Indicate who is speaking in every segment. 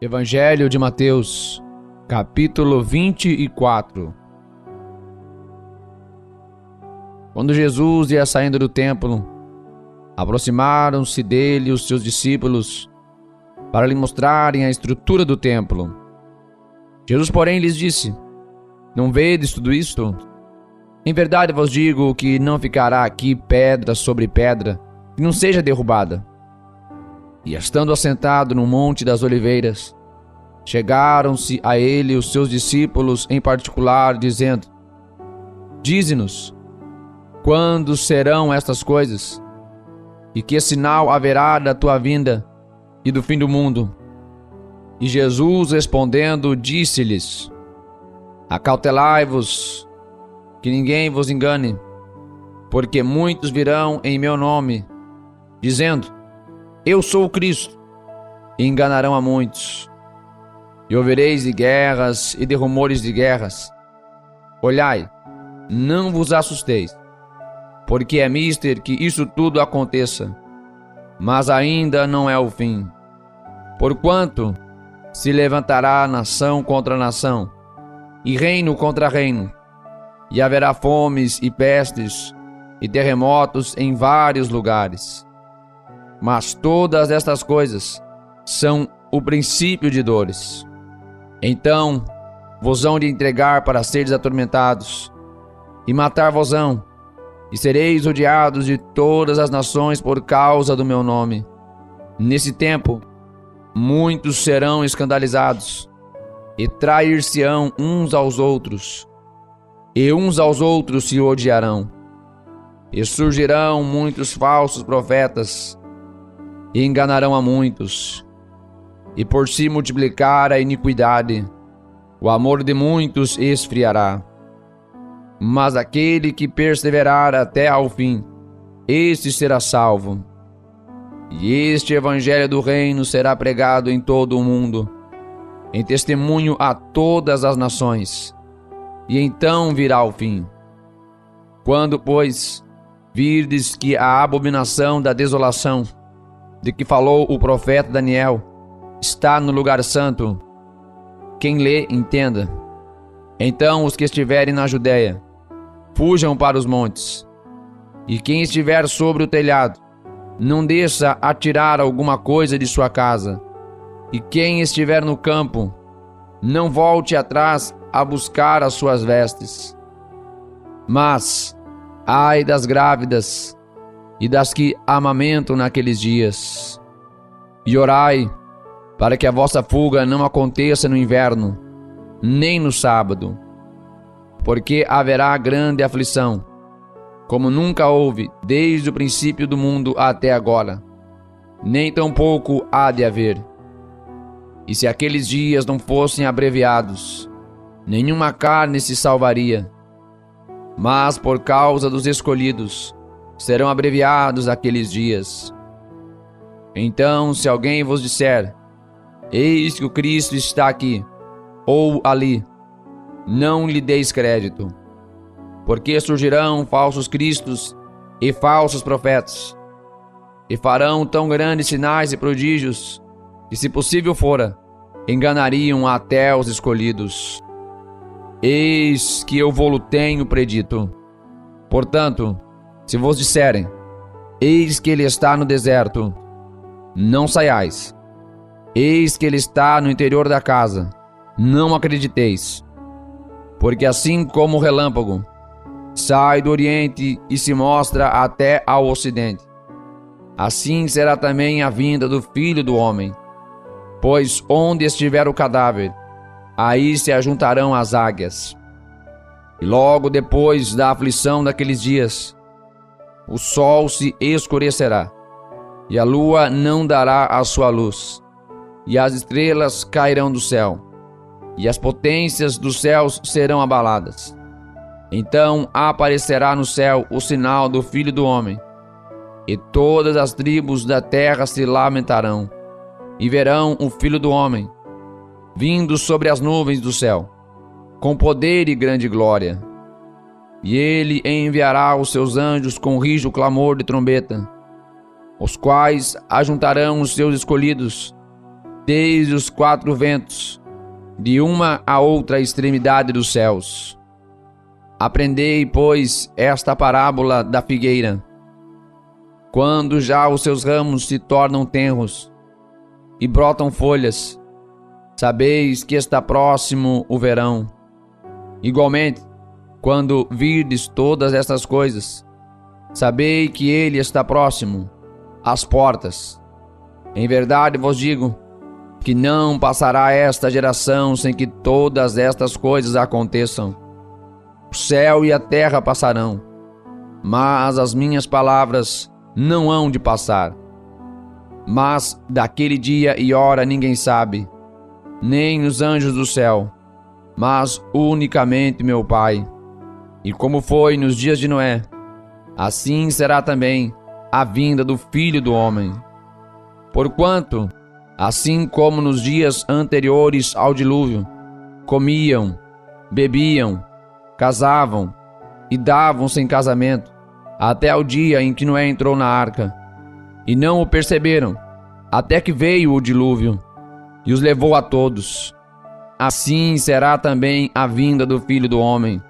Speaker 1: Evangelho de Mateus, capítulo 24. Quando Jesus ia saindo do templo, aproximaram-se dele os seus discípulos para lhe mostrarem a estrutura do templo. Jesus, porém, lhes disse: Não vedes tudo isto? Em verdade vos digo que não ficará aqui pedra sobre pedra que não seja derrubada. E estando assentado no Monte das Oliveiras, chegaram-se a ele os seus discípulos em particular, dizendo: Dize-nos, quando serão estas coisas? E que sinal haverá da tua vinda e do fim do mundo? E Jesus respondendo, disse-lhes: Acautelai-vos, que ninguém vos engane, porque muitos virão em meu nome, dizendo: Eu sou o Cristo, e enganarão a muitos. E ouvireis de guerras e de rumores de guerras. Olhai, não vos assusteis, porque é mister que isso tudo aconteça, mas ainda não é o fim. Porquanto se levantará nação contra nação, e reino contra reino, e haverá fomes e pestes, e terremotos em vários lugares. Mas todas estas coisas são o princípio de dores. Então vos hão de entregar para seres atormentados, e matar-vos-ão, e sereis odiados de todas as nações por causa do meu nome. Nesse tempo, muitos serão escandalizados, e trair-se-ão uns aos outros, e uns aos outros se odiarão. E surgirão muitos falsos profetas, e enganarão a muitos. E por se multiplicar a iniquidade, o amor de muitos esfriará. Mas aquele que perseverar até ao fim, este será salvo. E este evangelho do reino será pregado em todo o mundo, em testemunho a todas as nações, e então virá o fim. Quando, pois, virdes que a abominação da desolação, de que falou o profeta Daniel, está no lugar santo, quem lê, entenda. Então os que estiverem na Judéia, fujam para os montes, e quem estiver sobre o telhado, não deixa atirar alguma coisa de sua casa, e quem estiver no campo, não volte atrás a buscar as suas vestes. Mas, ai das grávidas e das que amamentam naqueles dias, e orai, para que a vossa fuga não aconteça no inverno, nem no sábado, porque haverá grande aflição, como nunca houve desde o princípio do mundo até agora, nem tampouco há de haver. E se aqueles dias não fossem abreviados, nenhuma carne se salvaria, mas por causa dos escolhidos, serão abreviados aqueles dias. Então, se alguém vos disser: Eis que o Cristo está aqui, ou ali, não lhe deis crédito, porque surgirão falsos cristos e falsos profetas, e farão tão grandes sinais e prodígios, que, se possível fora, enganariam até os escolhidos. Eis que eu vou-lo tenho predito. Portanto, se vos disserem: Eis que ele está no deserto, não saiais. Eis que ele está no interior da casa, não acrediteis. Porque assim como o relâmpago sai do oriente e se mostra até ao ocidente, assim será também a vinda do Filho do Homem. Pois onde estiver o cadáver, aí se ajuntarão as águias. E logo depois da aflição daqueles dias, o sol se escurecerá, e a lua não dará a sua luz, e as estrelas cairão do céu, e as potências dos céus serão abaladas. Então aparecerá no céu o sinal do Filho do Homem, e todas as tribos da terra se lamentarão, e verão o Filho do Homem, vindo sobre as nuvens do céu, com poder e grande glória. E ele enviará os seus anjos com rijo clamor de trombeta, os quais ajuntarão os seus escolhidos desde os quatro ventos, de uma a outra extremidade dos céus. Aprendei, pois, esta parábola da figueira. Quando já os seus ramos se tornam tenros e brotam folhas, sabeis que está próximo o verão. Igualmente, quando virdes todas estas coisas, sabei que ele está próximo, às portas. Em verdade vos digo que não passará esta geração sem que todas estas coisas aconteçam. O céu e a terra passarão, mas as minhas palavras não hão de passar. Mas daquele dia e hora ninguém sabe, nem os anjos do céu, mas unicamente meu Pai. E como foi nos dias de Noé, assim será também a vinda do Filho do Homem. Porquanto, assim como nos dias anteriores ao dilúvio, comiam, bebiam, casavam e davam-se em casamento, até o dia em que Noé entrou na arca, e não o perceberam, até que veio o dilúvio, e os levou a todos. Assim será também a vinda do Filho do Homem.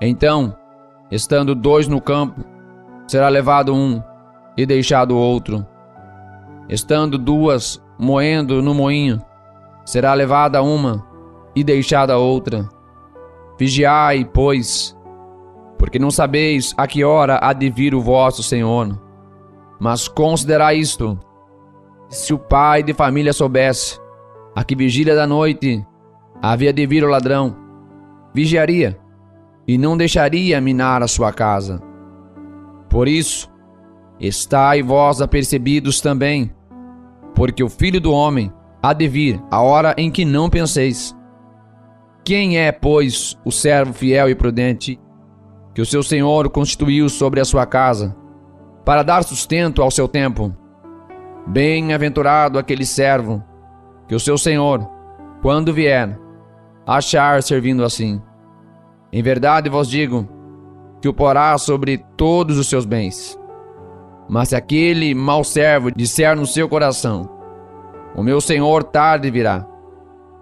Speaker 1: Então, estando dois no campo, será levado um e deixado o outro. Estando duas moendo no moinho, será levada uma e deixada a outra. Vigiai, pois, porque não sabeis a que hora há de vir o vosso Senhor. Mas considerai isto: se o pai de família soubesse a que vigília da noite havia de vir o ladrão, vigiaria e não deixaria minar a sua casa. Por isso, estai vós apercebidos também, porque o Filho do Homem há de vir a hora em que não penseis. Quem é, pois, o servo fiel e prudente, que o seu Senhor constituiu sobre a sua casa, para dar sustento ao seu tempo? Bem-aventurado aquele servo, que o seu Senhor, quando vier, achar servindo assim. Em verdade vos digo, que o porá sobre todos os seus bens. Mas se aquele mau servo disser no seu coração: o meu senhor tarde virá,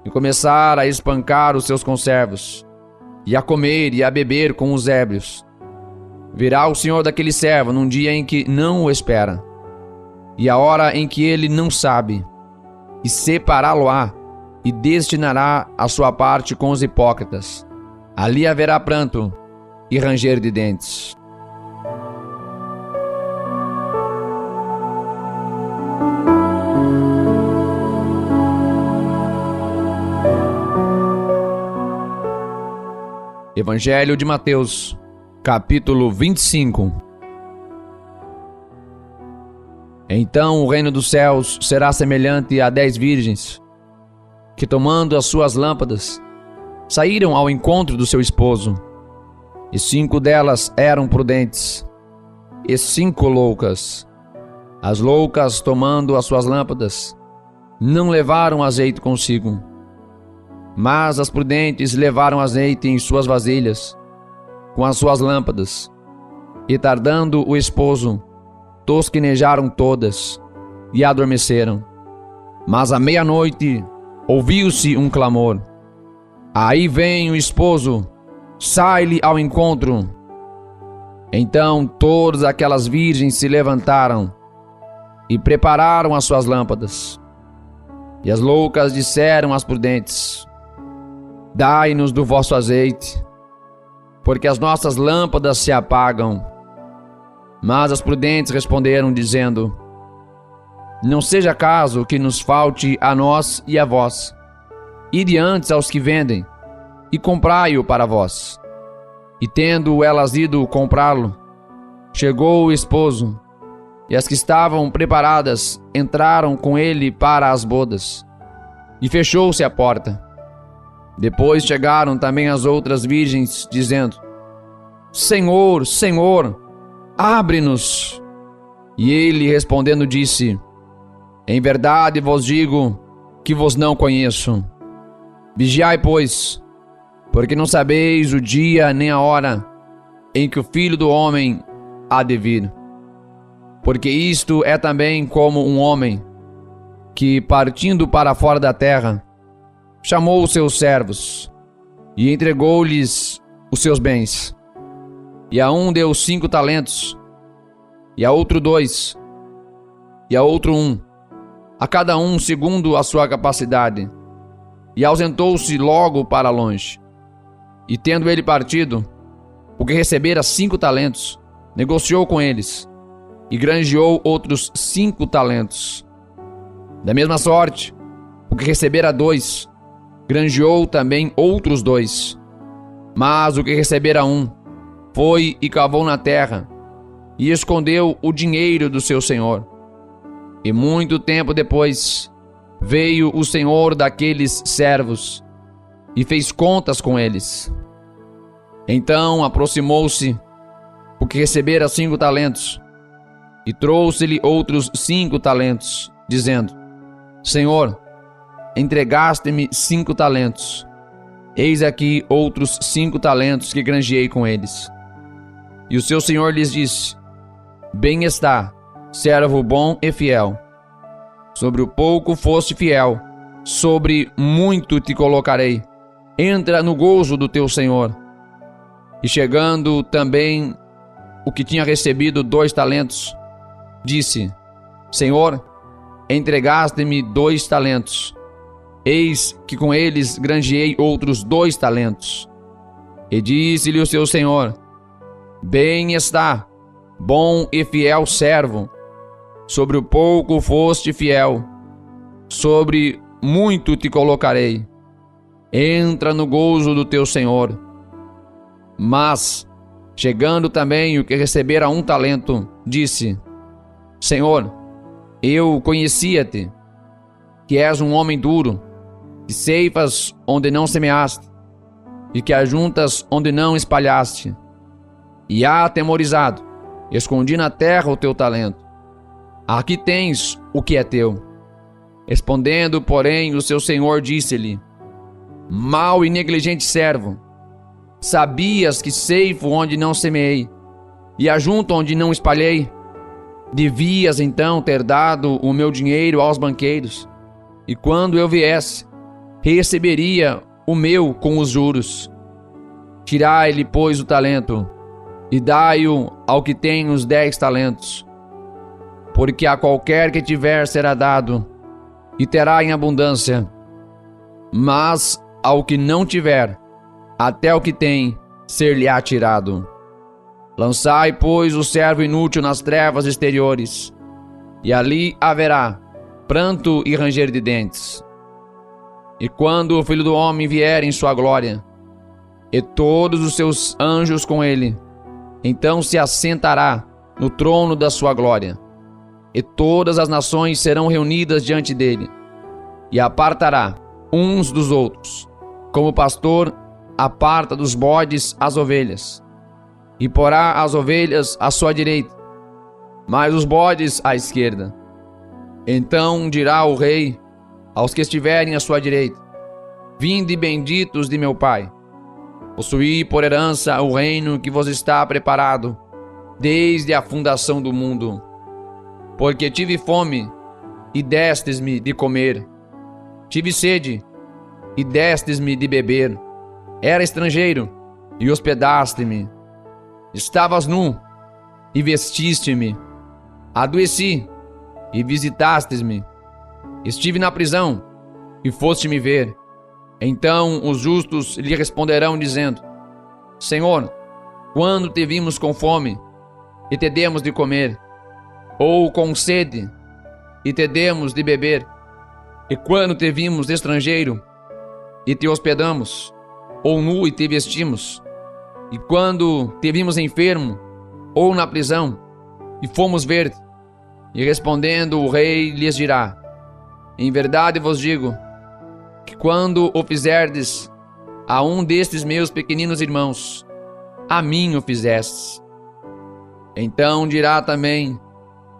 Speaker 1: e começar a espancar os seus conservos, e a comer e a beber com os ébrios, virá o senhor daquele servo num dia em que não o espera, e a hora em que ele não sabe, e separá-lo-á, e destinará a sua parte com os hipócritas. Ali haverá pranto e ranger de dentes. Evangelho de Mateus, capítulo 25. Então o reino dos céus será semelhante a 10 virgens, que tomando as suas lâmpadas, saíram ao encontro do seu esposo. E 5 delas eram prudentes, e 5 loucas. As loucas, tomando as suas lâmpadas, não levaram azeite consigo. Mas as prudentes levaram azeite em suas vasilhas, com as suas lâmpadas. E tardando o esposo, tosquenejaram todas, e adormeceram. Mas à meia-noite, ouviu-se um clamor: aí vem o esposo, sai-lhe ao encontro. Então todas aquelas virgens se levantaram e prepararam as suas lâmpadas. E as loucas disseram às prudentes: dai-nos do vosso azeite, porque as nossas lâmpadas se apagam. Mas as prudentes responderam, dizendo: não seja caso que nos falte a nós e a vós. Ide antes aos que vendem, e comprai-o para vós. E tendo elas ido comprá-lo, chegou o esposo, e as que estavam preparadas entraram com ele para as bodas, e fechou-se a porta. Depois chegaram também as outras virgens, dizendo: Senhor, Senhor, abre-nos. E ele respondendo disse: em verdade vos digo que vos não conheço. Vigiai, pois, porque não sabeis o dia nem a hora em que o Filho do Homem há de vir. Porque isto é também como um homem que, partindo para fora da terra, chamou os seus servos e entregou-lhes os seus bens. E a um deu 5 talentos, e a outro 2, e a outro 1, a cada um segundo a sua capacidade. E ausentou-se logo para longe. E tendo ele partido, o que recebera 5 talentos, negociou com eles, e granjeou outros 5 talentos. Da mesma sorte, o que recebera 2, granjeou também outros 2. Mas o que recebera 1, foi e cavou na terra, e escondeu o dinheiro do seu senhor. E muito tempo depois, veio o senhor daqueles servos, e fez contas com eles. Então aproximou-se o que recebera 5 talentos, e trouxe-lhe outros 5 talentos, dizendo: Senhor, entregaste-me 5 talentos. Eis aqui outros 5 talentos que granjeei com eles. E o seu senhor lhes disse: Bem está, servo bom e fiel. Sobre o pouco foste fiel, sobre muito te colocarei. Entra no gozo do teu senhor. E chegando também o que tinha recebido 2 talentos, disse: Senhor, entregaste-me 2 talentos. Eis que com eles granjeei outros 2 talentos. E disse-lhe o seu senhor: Bem está, bom e fiel servo. Sobre o pouco foste fiel, sobre muito te colocarei. Entra no gozo do teu senhor. Mas, chegando também o que recebera 1 talento, disse: Senhor, eu conhecia-te, que és um homem duro, que ceifas onde não semeaste, e que ajuntas onde não espalhaste. E atemorizado, escondi na terra o teu talento. Aqui tens o que é teu. Respondendo, porém, o seu senhor disse-lhe: Mau e negligente servo, sabias que ceifo onde não semeei, e ajunto onde não espalhei? Devias então ter dado o meu dinheiro aos banqueiros, e quando eu viesse, receberia o meu com os juros. Tirai-lhe, pois, o talento, e dai-o ao que tem os 10 talentos. Porque a qualquer que tiver será dado, e terá em abundância. Mas ao que não tiver, até o que tem, ser-lhe-á tirado. Lançai, pois, o servo inútil nas trevas exteriores, e ali haverá pranto e ranger de dentes. E quando o Filho do Homem vier em sua glória, e todos os seus anjos com ele, então se assentará no trono da sua glória. E todas as nações serão reunidas diante dele, e apartará uns dos outros, como o pastor aparta dos bodes as ovelhas, e porá as ovelhas à sua direita, mas os bodes à esquerda. Então dirá o rei aos que estiverem à sua direita: Vinde benditos de meu Pai, possuí por herança o reino que vos está preparado desde a fundação do mundo. Porque tive fome, e destes-me de comer. Tive sede, e destes-me de beber. Era estrangeiro, e hospedaste-me. Estavas nu, e vestiste-me. Adoeci, e visitastes-me. Estive na prisão, e foste-me ver. Então os justos lhe responderão, dizendo: Senhor, quando te vimos com fome, e te demos de comer? Ou com sede, e te demos de beber? E quando te vimos estrangeiro, e te hospedamos? Ou nu, e te vestimos? E quando te vimos enfermo, ou na prisão, e fomos ver-te? E respondendo o rei lhes dirá: Em verdade vos digo, que quando o fizerdes a um destes meus pequeninos irmãos, a mim o fizestes. Então dirá também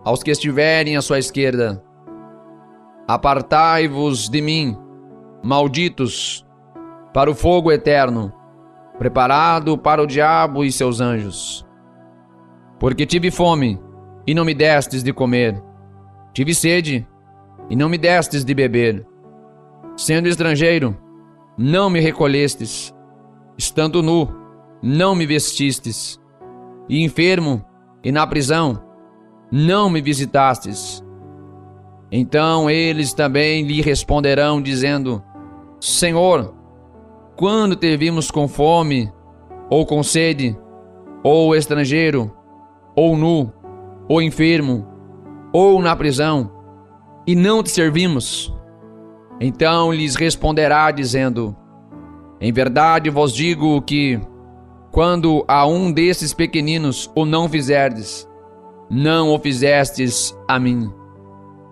Speaker 1: aos que estiverem à sua esquerda: Apartai-vos de mim, malditos, para o fogo eterno, preparado para o diabo e seus anjos. Porque tive fome, e não me destes de comer. Tive sede, e não me destes de beber. Sendo estrangeiro, não me recolhestes. Estando nu, não me vestistes. E enfermo, e na prisão, não me visitastes. Então eles também lhe responderão, dizendo: Senhor, quando te vimos com fome, ou com sede, ou estrangeiro, ou nu, ou enfermo, ou na prisão, e não te servimos? Então lhes responderá, dizendo: Em verdade vos digo que, quando a um desses pequeninos o não fizerdes, não o fizestes a mim.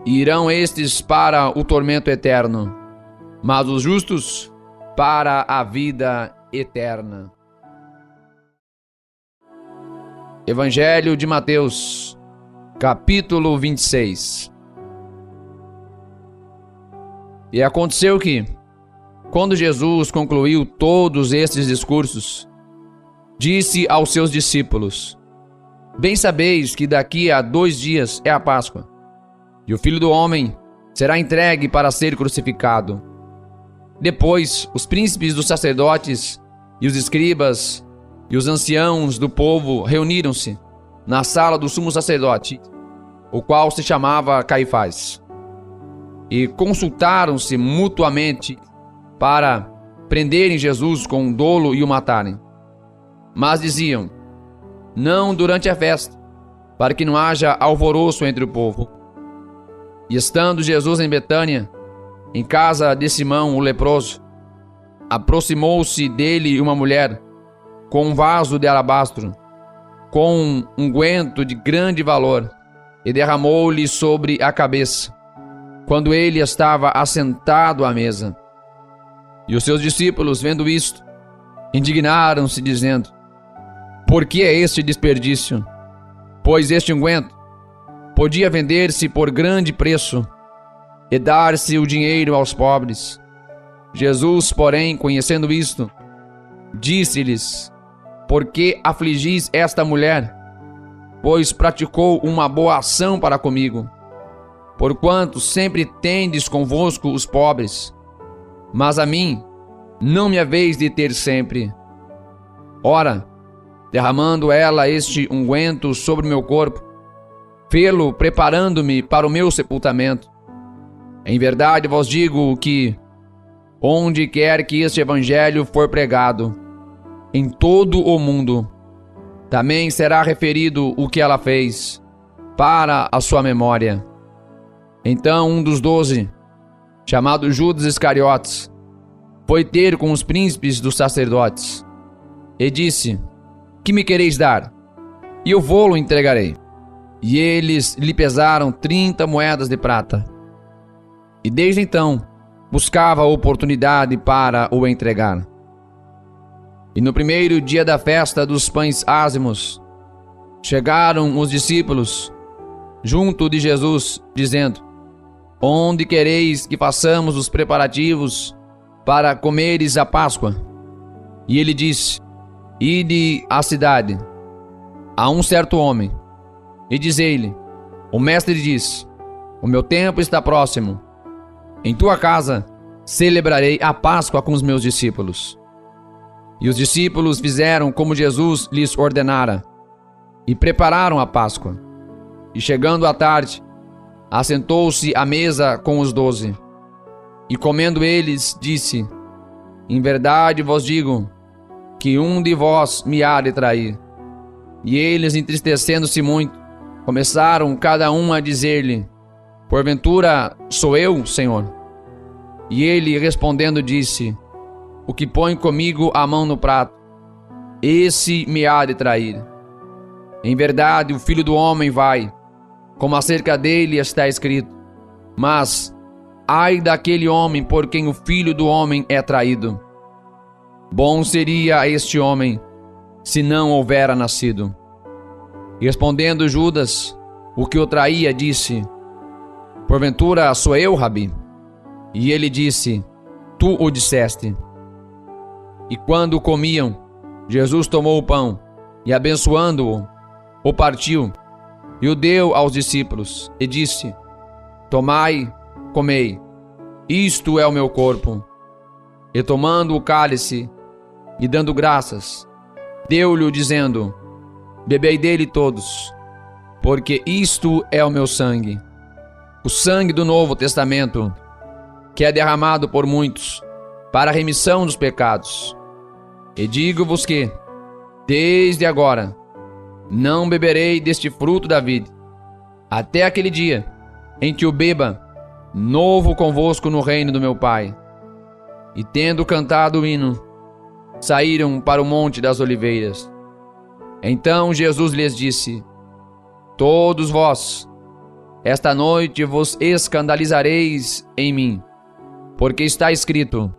Speaker 1: E irão estes para o tormento eterno, mas os justos para a vida eterna. Evangelho de Mateus, capítulo 26. E aconteceu que, quando Jesus concluiu todos estes discursos, disse aos seus discípulos: Bem sabeis que daqui a 2 dias é a Páscoa, e o Filho do Homem será entregue para ser crucificado. Depois, os príncipes dos sacerdotes e os escribas e os anciãos do povo reuniram-se na sala do sumo sacerdote, o qual se chamava Caifás, e consultaram-se mutuamente para prenderem Jesus com dolo e o matarem. Mas diziam: Não durante a festa, para que não haja alvoroço entre o povo. E estando Jesus em Betânia, em casa de Simão o leproso, aproximou-se dele uma mulher com um vaso de alabastro, com um unguento de grande valor, e derramou-lhe sobre a cabeça, quando ele estava assentado à mesa. E os seus discípulos, vendo isto, indignaram-se, dizendo: Por que é este desperdício? Pois este unguento podia vender-se por grande preço e dar-se o dinheiro aos pobres. Jesus, porém, conhecendo isto, disse-lhes: Por que afligis esta mulher? Pois praticou uma boa ação para comigo. Porquanto sempre tendes convosco os pobres, mas a mim não me haveis de ter sempre. Ora, derramando ela este unguento sobre meu corpo, fê-lo preparando-me para o meu sepultamento. Em verdade vos digo que, onde quer que este evangelho for pregado, em todo o mundo, também será referido o que ela fez, para a sua memória. Então um dos 12, chamado Judas Iscariotes, foi ter com os príncipes dos sacerdotes, e disse: Que me quereis dar? E eu vô-lo entregarei. E eles lhe pesaram 30 moedas de prata. E desde então buscava a oportunidade para o entregar. E no primeiro dia da festa dos pães ázimos, chegaram os discípulos junto de Jesus, dizendo: Onde quereis que façamos os preparativos para comeres a Páscoa? E ele disse: Ide à cidade, a um certo homem, e dizei-lhe: O mestre diz: O meu tempo está próximo. Em tua casa celebrarei a Páscoa com os meus discípulos. E os discípulos fizeram como Jesus lhes ordenara, e prepararam a Páscoa. E chegando à tarde, assentou-se à mesa com os 12. E comendo eles, disse: Em verdade vos digo que um de vós me há de trair. E eles, entristecendo-se muito, começaram cada um a dizer-lhe: Porventura sou eu, Senhor? E ele, respondendo, disse: O que põe comigo a mão no prato, esse me há de trair. Em verdade, o Filho do Homem vai, como acerca dele está escrito. Mas ai daquele homem por quem o Filho do Homem é traído. Bom seria este homem se não houvera nascido. Respondendo Judas, o que o traía, disse: Porventura sou eu, Rabi? E ele disse: Tu o disseste. E quando comiam, Jesus tomou o pão e, abençoando-o, o partiu e o deu aos discípulos e disse: Tomai comei, isto é o meu corpo. E tomando o cálice, e dando graças, deu-lhe dizendo: bebei dele todos, porque isto é o meu sangue, o sangue do Novo Testamento, que é derramado por muitos, para a remissão dos pecados. E digo-vos que, desde agora, não beberei deste fruto da vide, até aquele dia em que o beba novo convosco no reino do meu Pai. E tendo cantado o hino, saíram para o Monte das Oliveiras. Então Jesus lhes disse: todos vós, esta noite vos escandalizareis em mim, porque está escrito: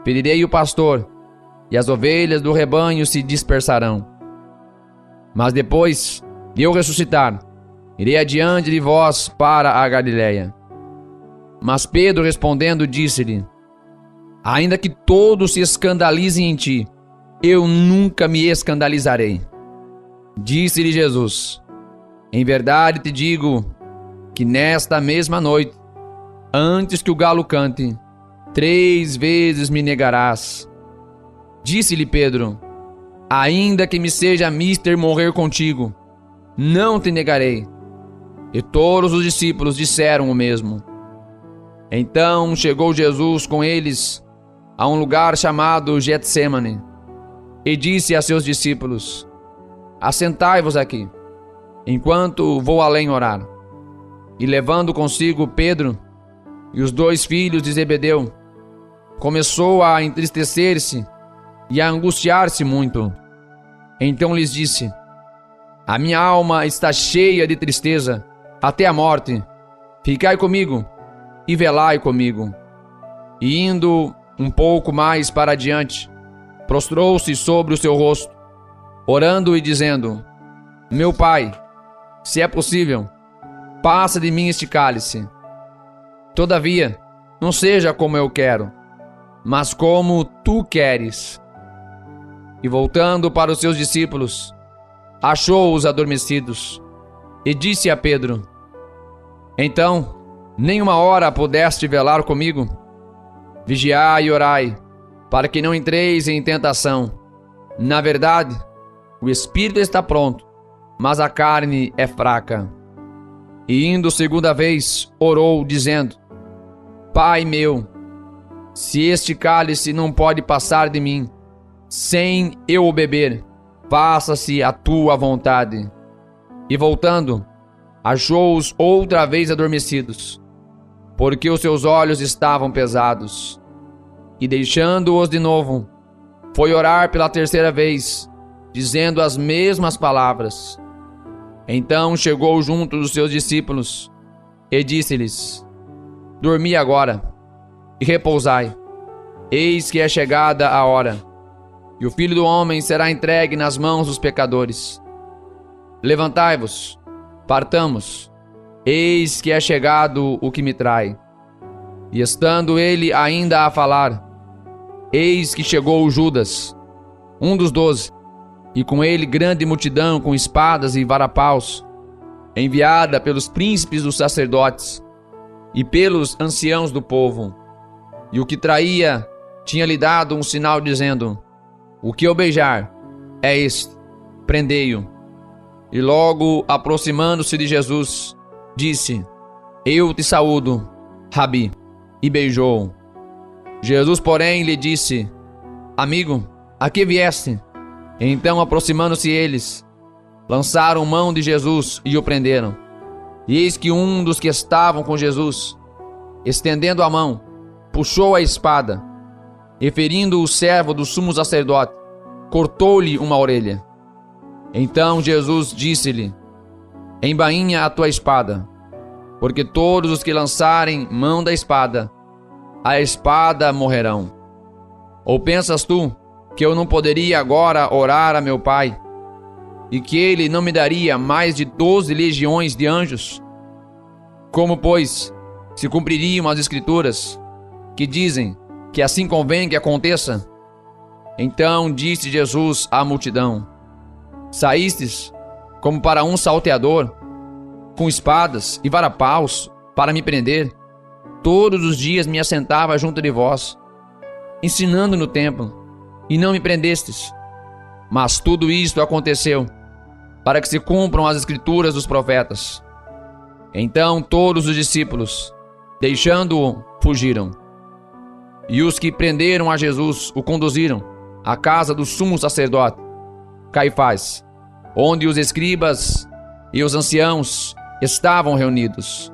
Speaker 1: ferirei o pastor, e as ovelhas do rebanho se dispersarão. Mas depois de eu ressuscitar, irei adiante de vós para a Galiléia. Mas Pedro respondendo disse-lhe: ainda que todos se escandalizem em ti, eu nunca me escandalizarei. Disse-lhe Jesus: em verdade te digo que nesta mesma noite, antes que o galo cante, 3 vezes me negarás. Disse-lhe Pedro: ainda que me seja mister morrer contigo, não te negarei. E todos os discípulos disseram o mesmo. Então chegou Jesus com eles a um lugar chamado Getsêmane, e disse a seus discípulos: assentai-vos aqui, enquanto vou além orar. E levando consigo Pedro e os 2 filhos de Zebedeu, começou a entristecer-se e a angustiar-se muito. Então lhes disse: a minha alma está cheia de tristeza até a morte. Ficai comigo e velai comigo. E indo um pouco mais para adiante, prostrou-se sobre o seu rosto, orando e dizendo: meu Pai, se é possível, passa de mim este cálice. Todavia, não seja como eu quero, mas como tu queres. E voltando para os seus discípulos, achou-os adormecidos, e disse a Pedro: então, nem uma hora pudeste velar comigo? Vigiai e orai, para que não entreis em tentação. Na verdade, o espírito está pronto, mas a carne é fraca. E indo 2ª vez, orou, dizendo: Pai meu, se este cálice não pode passar de mim, sem eu o beber, faça-se a tua vontade. E voltando, achou-os outra vez adormecidos, porque os seus olhos estavam pesados. E deixando-os de novo, foi orar pela 3ª vez, dizendo as mesmas palavras. Então chegou junto dos seus discípulos e disse-lhes: dormi agora e repousai. Eis que é chegada a hora, e o Filho do Homem será entregue nas mãos dos pecadores. Levantai-vos, partamos, eis que é chegado o que me trai. E estando ele ainda a falar, eis que chegou Judas, um dos 12, e com ele grande multidão com espadas e varapaus, enviada pelos príncipes dos sacerdotes e pelos anciãos do povo. E o que traía tinha-lhe dado um sinal dizendo: o que eu beijar é este, prendei-o. E logo, aproximando-se de Jesus, disse: eu te saúdo, Rabi, e beijou-o. Jesus, porém, lhe disse: amigo, a que vieste? Então, aproximando-se eles, lançaram mão de Jesus e o prenderam. E eis que um dos que estavam com Jesus, estendendo a mão, puxou a espada, e ferindo o servo do sumo sacerdote, cortou-lhe uma orelha. Então Jesus disse-lhe: embainha a tua espada, porque todos os que lançarem mão da espada, a espada morrerão. Ou pensas tu que eu não poderia agora orar a meu Pai, e que ele não me daria mais de 12 legiões de anjos? Como, pois, se cumpririam as Escrituras, que dizem que assim convém que aconteça? Então disse Jesus à multidão: saístes como para um salteador, com espadas e varapaus para me prender? todos os dias me assentava junto de vós, ensinando no templo, e não me prendestes. Mas tudo isto aconteceu para que se cumpram as escrituras dos profetas. Então todos os discípulos, deixando-o, fugiram. E os que prenderam a Jesus o conduziram à casa do sumo sacerdote, Caifás, onde os escribas e os anciãos estavam reunidos.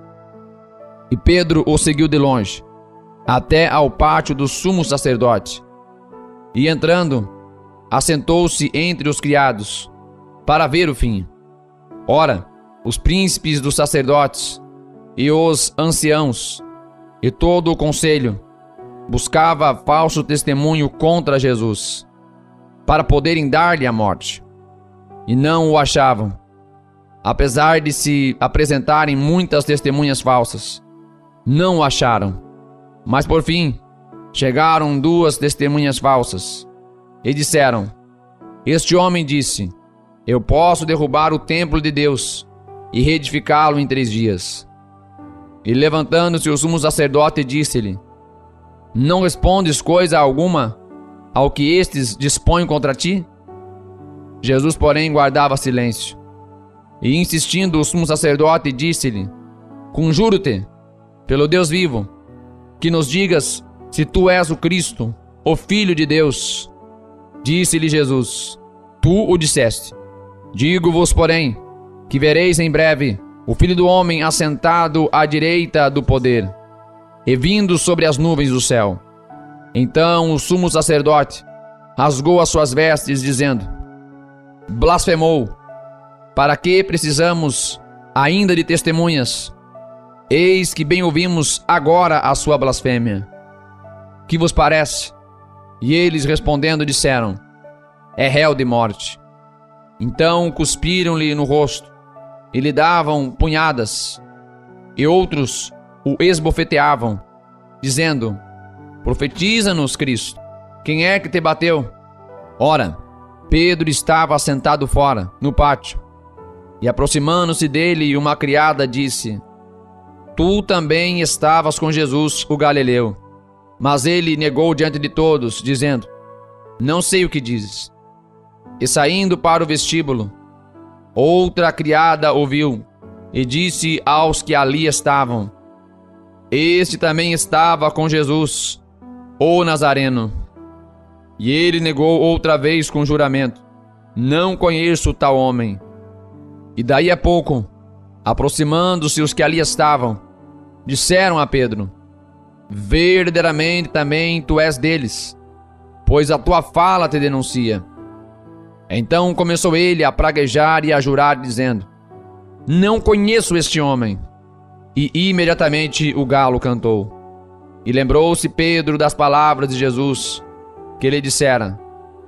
Speaker 1: E Pedro o seguiu de longe, até ao pátio do sumo sacerdote. E entrando, assentou-se entre os criados, para ver o fim. Ora, os príncipes dos sacerdotes e os anciãos e todo o conselho buscava falso testemunho contra Jesus, para poderem dar-lhe a morte. E não o achavam, apesar de se apresentarem muitas testemunhas falsas. Não o acharam. Mas por fim, chegaram 2 testemunhas falsas e disseram: Este homem disse: Eu posso derrubar o templo de Deus e reedificá-lo em 3 dias. E levantando-se o sumo sacerdote disse-lhe: Não respondes coisa alguma ao que estes dispõem contra ti? Jesus, porém, guardava silêncio. E insistindo o sumo sacerdote disse-lhe: Conjuro-te, pelo Deus vivo, que nos digas se tu és o Cristo, o Filho de Deus. Disse-lhe Jesus: Tu o disseste. Digo-vos, porém, que vereis em breve o Filho do Homem assentado à direita do poder, e vindo sobre as nuvens do céu. Então o sumo sacerdote rasgou as suas vestes, dizendo: Blasfemou! Para que precisamos ainda de testemunhas? Eis que bem ouvimos agora a sua blasfêmia. Que vos parece? E eles respondendo disseram: É réu de morte. Então cuspiram-lhe no rosto e lhe davam punhadas, e outros o esbofeteavam, dizendo: Profetiza-nos, Cristo, quem é que te bateu? Ora, Pedro estava assentado fora, no pátio, e aproximando-se dele, uma criada disse: Tu também estavas com Jesus, o Galileu. Mas ele negou diante de todos, dizendo: Não sei o que dizes. E saindo para o vestíbulo, outra criada ouviu, e disse aos que ali estavam: Este também estava com Jesus, o Nazareno. E ele negou outra vez com juramento: Não conheço tal homem. E daí a pouco, aproximando-se os que ali estavam, disseram a Pedro: Verdadeiramente também tu és deles, pois a tua fala te denuncia. Então começou ele a praguejar e a jurar, dizendo: Não conheço este homem. E imediatamente o galo cantou. E lembrou-se Pedro das palavras de Jesus, que lhe dissera: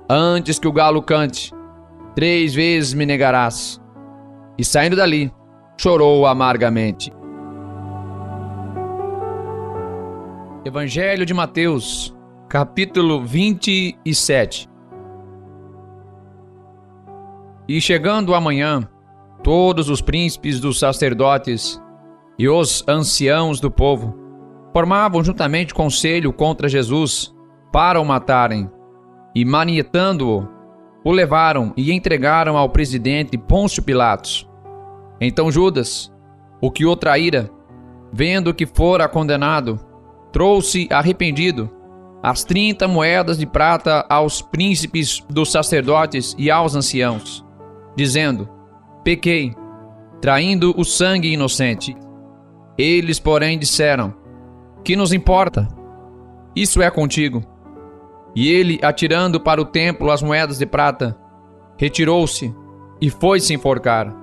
Speaker 1: Antes que o galo cante, 3 vezes me negarás. E saindo dali, chorou amargamente. Evangelho de Mateus, capítulo 27. E chegando a manhã, todos os príncipes dos sacerdotes e os anciãos do povo formavam juntamente conselho contra Jesus para o matarem, e manietando-o, o levaram e entregaram ao presidente Pôncio Pilatos. Então Judas, o que o traíra, vendo que fora condenado, trouxe arrependido as 30 moedas de prata aos príncipes dos sacerdotes e aos anciãos, dizendo: Pequei, traindo o sangue inocente. Eles, porém, disseram: Que nos importa? Isso é contigo. E ele, atirando para o templo as moedas de prata, retirou-se e foi-se enforcar.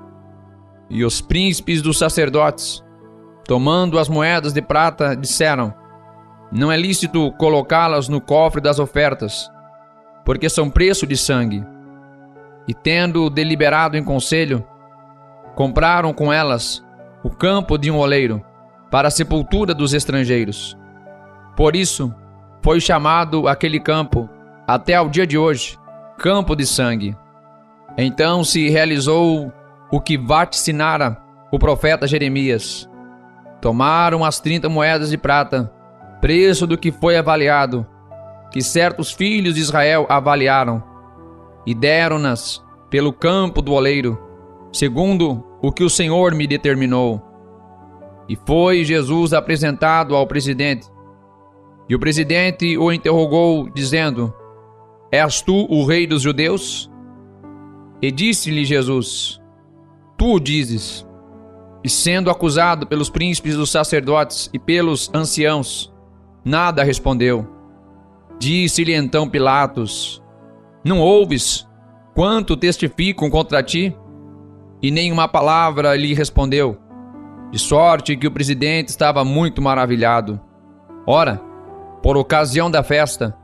Speaker 1: E os príncipes dos sacerdotes, tomando as moedas de prata, disseram: Não é lícito colocá-las no cofre das ofertas, porque são preço de sangue. E tendo deliberado em conselho, compraram com elas o campo de um oleiro, para a sepultura dos estrangeiros. Por isso, foi chamado aquele campo, até ao dia de hoje, Campo de Sangue. Então se realizou o que vaticinara o profeta Jeremias. tomaram as 30 moedas de prata, preço do que foi avaliado, que certos filhos de Israel avaliaram, e deram-nas pelo campo do oleiro, segundo o que o Senhor me determinou. E foi Jesus apresentado ao presidente. E o presidente o interrogou, dizendo: És tu o rei dos judeus? E disse-lhe Jesus: Tu o dizes. E sendo acusado pelos príncipes dos sacerdotes e pelos anciãos, nada respondeu. Disse-lhe então Pilatos: Não ouves quanto testificam contra ti? E nenhuma palavra lhe respondeu, de sorte que o presidente estava muito maravilhado. Ora, por ocasião da festa,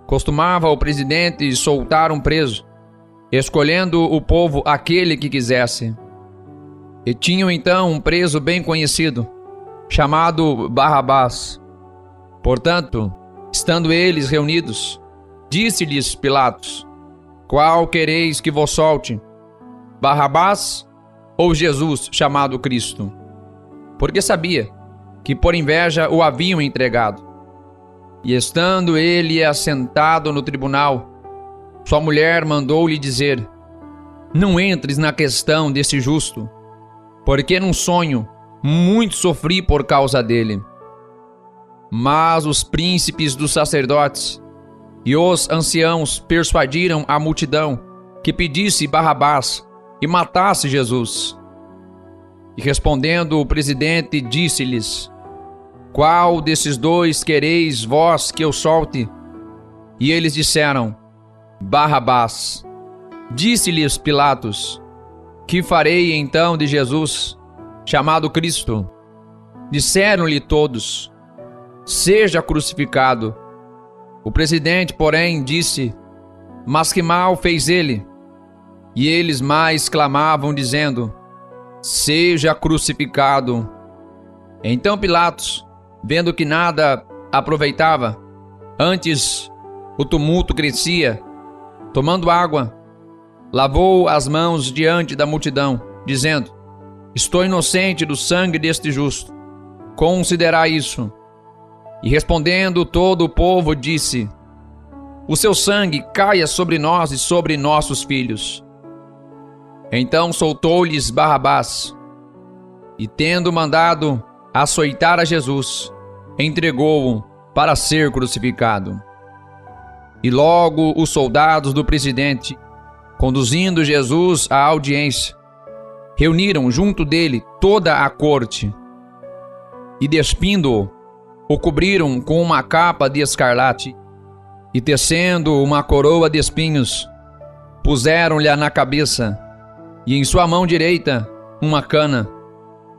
Speaker 1: costumava o presidente soltar um preso, escolhendo o povo aquele que quisesse. E tinham então um preso bem conhecido, chamado Barrabás. Portanto, estando eles reunidos, disse-lhes Pilatos: Qual quereis que vos solte, Barrabás ou Jesus, chamado Cristo? Porque sabia que por inveja o haviam entregado. E estando ele assentado no tribunal, sua mulher mandou-lhe dizer: Não entres na questão desse justo, porque num sonho muito sofri por causa dele. Mas os príncipes dos sacerdotes e os anciãos persuadiram a multidão que pedisse Barrabás e matasse Jesus. E respondendo o presidente, disse-lhes: Qual desses dois quereis vós que eu solte? E eles disseram: Barrabás. Disse-lhes Pilatos: Que farei então de Jesus, chamado Cristo? Disseram-lhe todos: Seja crucificado. O presidente, porém, disse: Mas que mal fez ele? E eles mais clamavam, dizendo: Seja crucificado. Então Pilatos, vendo que nada aproveitava, antes o tumulto crescia, tomando água, lavou as mãos diante da multidão, dizendo: Estou inocente do sangue deste justo. Considerai isso. E respondendo todo o povo, disse: O seu sangue caia sobre nós e sobre nossos filhos. Então soltou-lhes Barrabás, e tendo mandado açoitar a Jesus, entregou-o para ser crucificado. E logo os soldados do presidente, conduzindo Jesus à audiência, reuniram junto dele toda a corte, e despindo-o, o cobriram com uma capa de escarlate, e tecendo uma coroa de espinhos, puseram-lhe na cabeça, e em sua mão direita uma cana,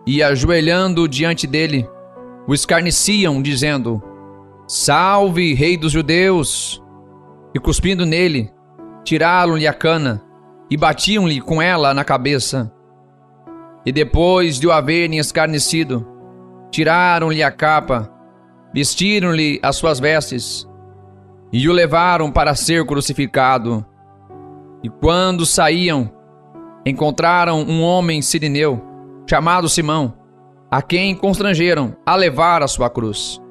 Speaker 1: e ajoelhando diante dele, o escarneciam, dizendo: Salve, rei dos judeus! E cuspindo nele, tiraram-lhe a cana, e batiam-lhe com ela na cabeça. E depois de o haverem escarnecido, tiraram-lhe a capa, vestiram-lhe as suas vestes, e o levaram para ser crucificado. E quando saíam, encontraram um homem sirineu, chamado Simão, a quem constrangeram a levar a sua cruz.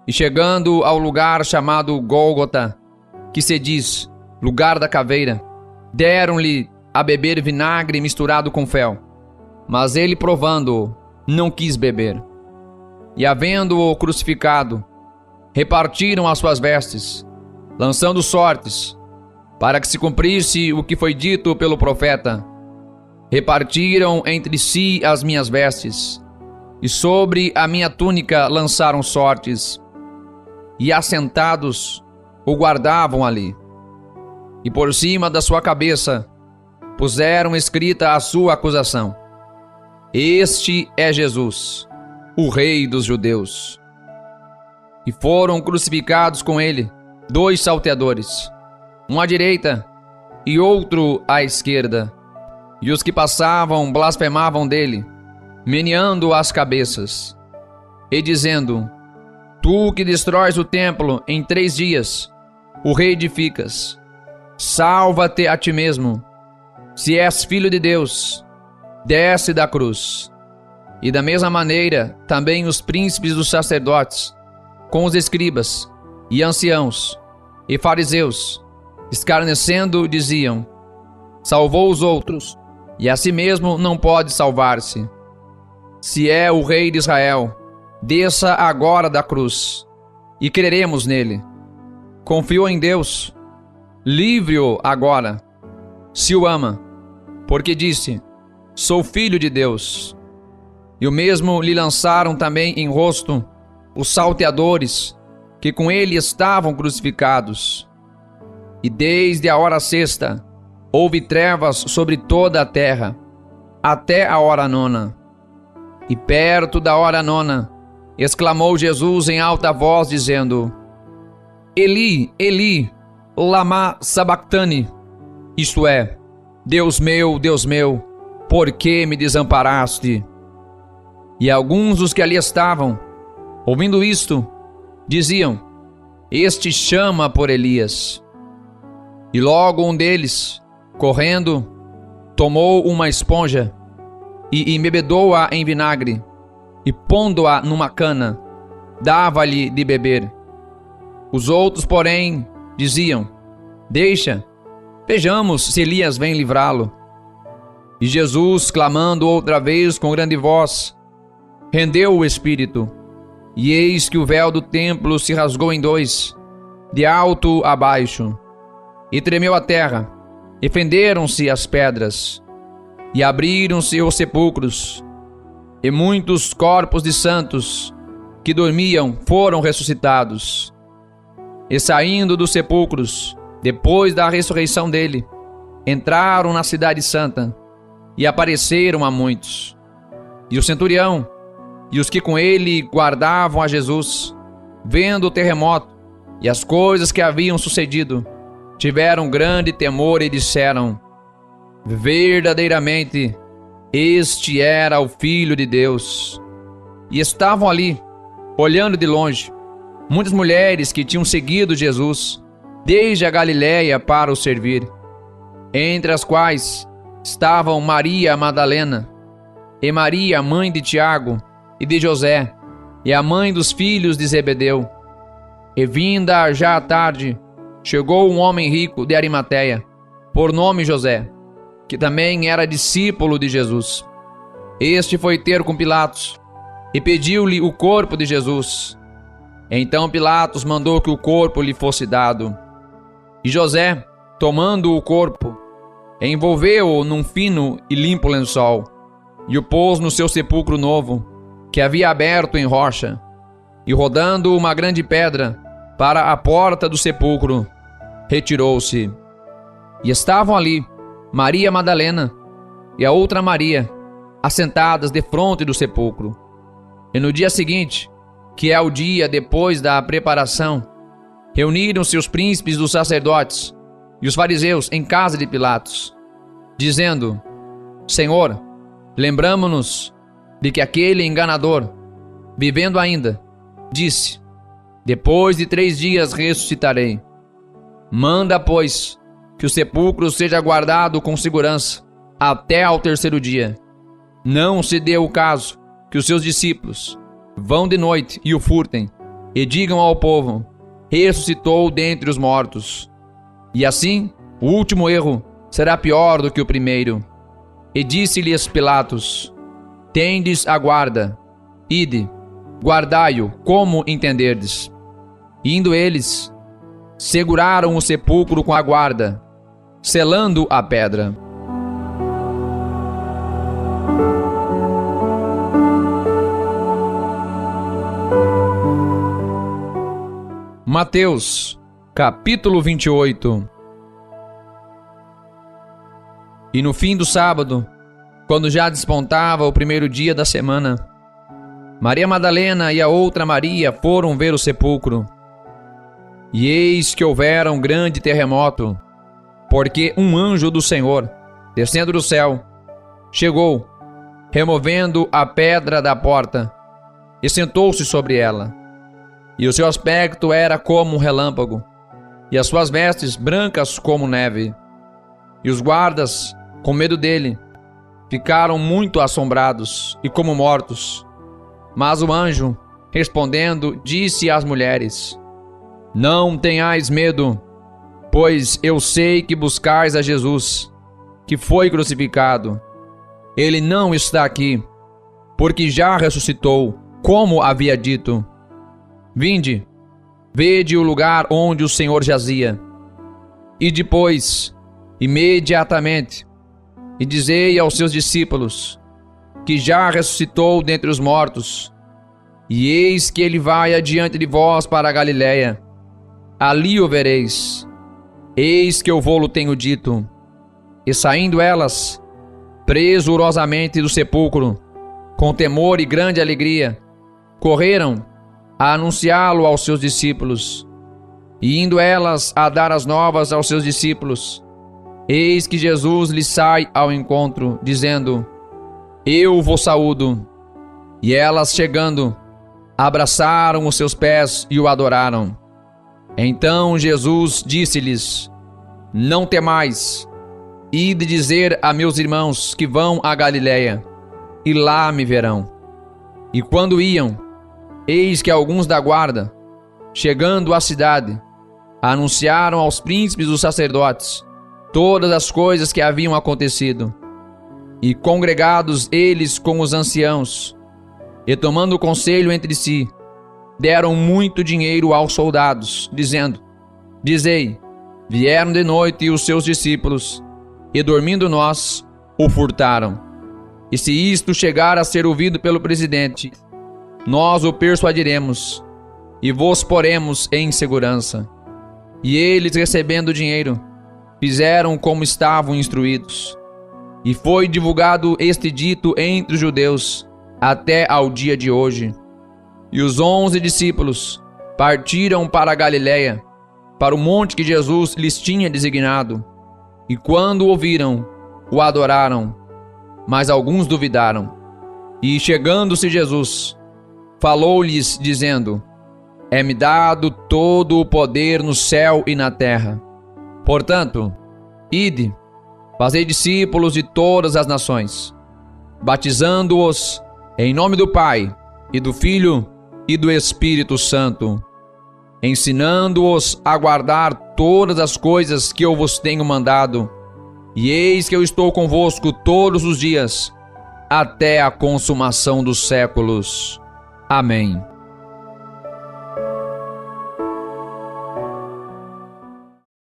Speaker 1: E chegando ao lugar chamado Gólgota, que se diz lugar da caveira, deram-lhe a beber vinagre misturado com fel. Mas ele, provando-o, não quis beber. E havendo-o crucificado, repartiram as suas vestes, lançando sortes, para que se cumprisse o que foi dito pelo profeta: Repartiram entre si as minhas vestes, e sobre a minha túnica lançaram sortes, e assentados o guardavam ali. E por cima da sua cabeça puseram escrita a sua acusação: Este é Jesus, o rei dos judeus. E foram crucificados com ele 2 salteadores, um à direita e outro à esquerda. E os que passavam blasfemavam dele, meneando as cabeças, e dizendo: Tu que destróis o templo em 3 dias, o reedificas, salva-te a ti mesmo. Se és filho de Deus, desce da cruz. E da mesma maneira, também os príncipes dos sacerdotes, com os escribas, e anciãos, e fariseus, escarnecendo, diziam: salvou os outros, e a si mesmo não pode salvar-se. Se é o rei de Israel, desça agora da cruz, e creremos nele. Confiou em Deus, livre-o agora, se o ama, porque disse: sou filho de Deus. E o mesmo lhe lançaram também em rosto os salteadores, que com ele estavam crucificados. E desde a hora sexta houve trevas sobre toda a terra, até a hora nona. E perto da hora nona, exclamou Jesus em alta voz, dizendo: Eli, Eli, lama sabachthani, isto é, Deus meu, por que me desamparaste? E alguns dos que ali estavam, ouvindo isto, diziam: este chama por Elias. E logo um deles, correndo, tomou uma esponja e embebedou-a em vinagre, e pondo-a numa cana, dava-lhe de beber. Os outros, porém, diziam: deixa, vejamos se Elias vem livrá-lo. E Jesus, clamando outra vez com grande voz, rendeu o espírito. E eis que o véu do templo se rasgou em dois, de alto a baixo, e tremeu a terra, e fenderam-se as pedras, e abriram-se os sepulcros, e muitos corpos de santos que dormiam foram ressuscitados. E saindo dos sepulcros, depois da ressurreição dele, entraram na cidade santa, e apareceram a muitos. E o centurião e os que com ele guardavam a Jesus, vendo o terremoto e as coisas que haviam sucedido, tiveram grande temor e disseram: verdadeiramente, este era o Filho de Deus. E estavam ali, olhando de longe, muitas mulheres que tinham seguido Jesus, desde a Galiléia para o servir, entre as quais estavam Maria Madalena, e Maria, mãe de Tiago e de José, e a mãe dos filhos de Zebedeu. E vinda já à tarde, chegou um homem rico de Arimateia, por nome José, que também era discípulo de Jesus. Este foi ter com Pilatos, e pediu-lhe o corpo de Jesus. Então Pilatos mandou que o corpo lhe fosse dado. E José, tomando o corpo, envolveu-o num fino e limpo lençol, e o pôs no seu sepulcro novo, que havia aberto em rocha, e rodando uma grande pedra para a porta do sepulcro, retirou-se. E estavam ali Maria Madalena e a outra Maria, assentadas defronte do sepulcro. E no dia seguinte, que é o dia depois da preparação, reuniram-se os príncipes dos sacerdotes e os fariseus em casa de Pilatos, dizendo: Senhor, lembramo-nos de que aquele enganador, vivendo ainda, disse: depois de 3 dias ressuscitarei. Manda, pois, que o sepulcro seja guardado com segurança até ao 3º dia. Não se dê o caso que os seus discípulos vão de noite e o furtem, e digam ao povo: ressuscitou dentre os mortos. E assim, o último erro será pior do que o primeiro. E disse-lhes Pilatos: tendes a guarda, ide, guardai-o como entenderdes. Indo eles, seguraram o sepulcro com a guarda, selando a pedra. Mateus, capítulo 28. E no fim do sábado, quando já despontava o 1º dia da semana, Maria Madalena e a outra Maria foram ver o sepulcro. E eis que houvera um grande terremoto, porque um anjo do Senhor, descendo do céu, chegou, removendo a pedra da porta, e sentou-se sobre ela. E o seu aspecto era como um relâmpago, e as suas vestes brancas como neve. E os guardas, com medo dele, ficaram muito assombrados e como mortos. Mas o anjo, respondendo, disse às mulheres: Não tenhais medo, pois eu sei que buscais a Jesus, que foi crucificado. Ele não está aqui, porque já ressuscitou, como havia dito. Vinde, vede o lugar onde o Senhor jazia. E depois, imediatamente, e dizei aos seus discípulos que já ressuscitou dentre os mortos, e eis que ele vai adiante de vós para a Galiléia. Ali o vereis. Eis que eu vou-lo tenho dito. E saindo elas, presurosamente do sepulcro, com temor e grande alegria, correram a anunciá-lo aos seus discípulos. E indo elas a dar as novas aos seus discípulos, eis que Jesus lhes sai ao encontro, dizendo: Eu vos saúdo. E elas, chegando, abraçaram os seus pés e o adoraram. Então Jesus disse-lhes: Não temais, ide dizer a meus irmãos que vão à Galiléia, e lá me verão. E quando iam, eis que alguns da guarda, chegando à cidade, anunciaram aos príncipes dos sacerdotes todas as coisas que haviam acontecido. E congregados eles com os anciãos, e tomando conselho entre si, deram muito dinheiro aos soldados, dizendo: Dizei, vieram de noite os seus discípulos, e dormindo nós, o furtaram. E se isto chegar a ser ouvido pelo presidente, nós o persuadiremos, e vos poremos em segurança. E eles, recebendo o dinheiro, fizeram como estavam instruídos. E foi divulgado este dito entre os judeus, até ao dia de hoje. E os 11 discípulos partiram para a Galiléia, para o monte que Jesus lhes tinha designado. E quando o ouviram, o adoraram, mas alguns duvidaram. E chegando-se Jesus, falou-lhes, dizendo: É-me dado todo o poder no céu e na terra. Portanto, ide, fazei discípulos de todas as nações, batizando-os em nome do Pai, e do Filho, e do Espírito Santo, ensinando-os a guardar todas as coisas que eu vos tenho mandado. E eis que eu estou convosco todos os dias, até a consumação dos séculos. Amém.